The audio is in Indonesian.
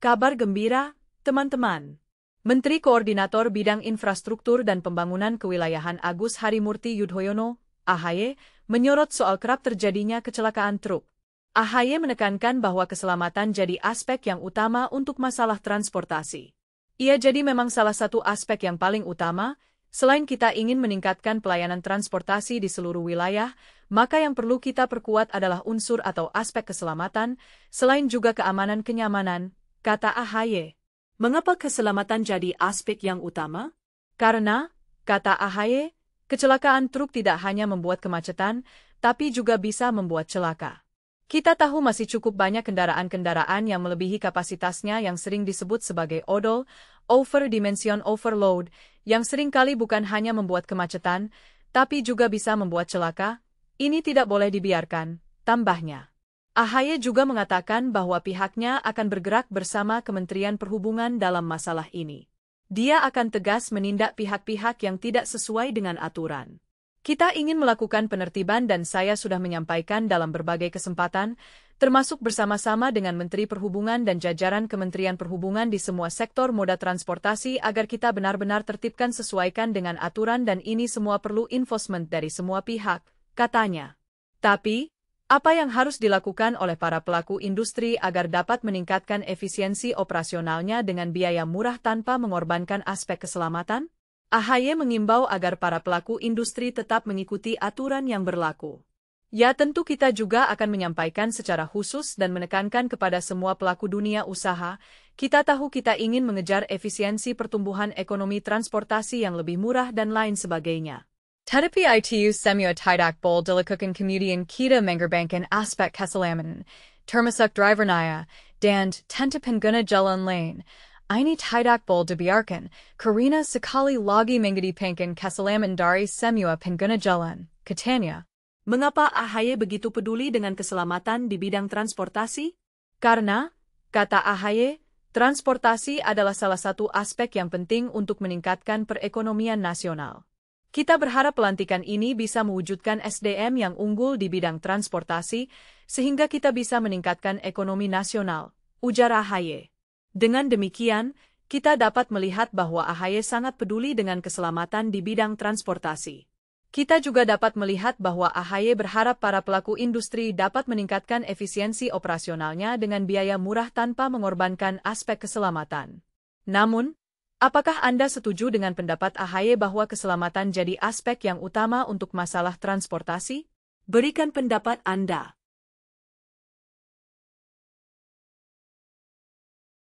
Kabar gembira, teman-teman. Menteri Koordinator Bidang Infrastruktur dan Pembangunan Kewilayahan Agus Harimurti Yudhoyono, AHY, menyorot soal kerap terjadinya kecelakaan truk. AHY menekankan bahwa keselamatan jadi aspek yang utama untuk masalah transportasi. Ia jadi memang salah satu aspek yang paling utama, selain kita ingin meningkatkan pelayanan transportasi di seluruh wilayah, maka yang perlu kita perkuat adalah unsur atau aspek keselamatan, selain juga keamanan-kenyamanan, kata AHY. Mengapa keselamatan jadi aspek yang utama? Karena, kata AHY, kecelakaan truk tidak hanya membuat kemacetan, tapi juga bisa membuat celaka. Kita tahu masih cukup banyak kendaraan-kendaraan yang melebihi kapasitasnya yang sering disebut sebagai odol, over-dimension overload, yang seringkali bukan hanya membuat kemacetan, tapi juga bisa membuat celaka. Ini tidak boleh dibiarkan, tambahnya. AHY juga mengatakan bahwa pihaknya akan bergerak bersama Kementerian Perhubungan dalam masalah ini. Dia akan tegas menindak pihak-pihak yang tidak sesuai dengan aturan. Kita ingin melakukan penertiban dan saya sudah menyampaikan dalam berbagai kesempatan, termasuk bersama-sama dengan Menteri Perhubungan dan jajaran Kementerian Perhubungan di semua sektor moda transportasi agar kita benar-benar tertibkan sesuaikan dengan aturan dan ini semua perlu enforcement dari semua pihak, katanya. Tapi, apa yang harus dilakukan oleh para pelaku industri agar dapat meningkatkan efisiensi operasionalnya dengan biaya murah tanpa mengorbankan aspek keselamatan? AHY mengimbau agar para pelaku industri tetap mengikuti aturan yang berlaku. Ya tentu kita juga akan menyampaikan secara khusus dan menekankan kepada semua pelaku dunia usaha, kita tahu kita ingin mengejar efisiensi pertumbuhan ekonomi transportasi yang lebih murah dan lain sebagainya. Tetapi itu semua tidak boleh dilakukan kemudian kita mengorbankan aspek keselamatan, termasuk drivernya, dan tentu pengguna jalan lain. Ini tidak boleh dibiarkan, karena sekali lagi mengedepankan keselamatan dari semua pengguna jalan, katanya. Mengapa AHY begitu peduli dengan keselamatan di bidang transportasi? Karena, kata AHY, transportasi adalah salah satu aspek yang penting untuk meningkatkan perekonomian nasional. Kita berharap pelantikan ini bisa mewujudkan SDM yang unggul di bidang transportasi, sehingga kita bisa meningkatkan ekonomi nasional, ujar AHY. Dengan demikian, kita dapat melihat bahwa AHY sangat peduli dengan keselamatan di bidang transportasi. Kita juga dapat melihat bahwa AHY berharap para pelaku industri dapat meningkatkan efisiensi operasionalnya dengan biaya murah tanpa mengorbankan aspek keselamatan. Namun, apakah Anda setuju dengan pendapat AHY bahwa keselamatan jadi aspek yang utama untuk masalah transportasi? Berikan pendapat Anda.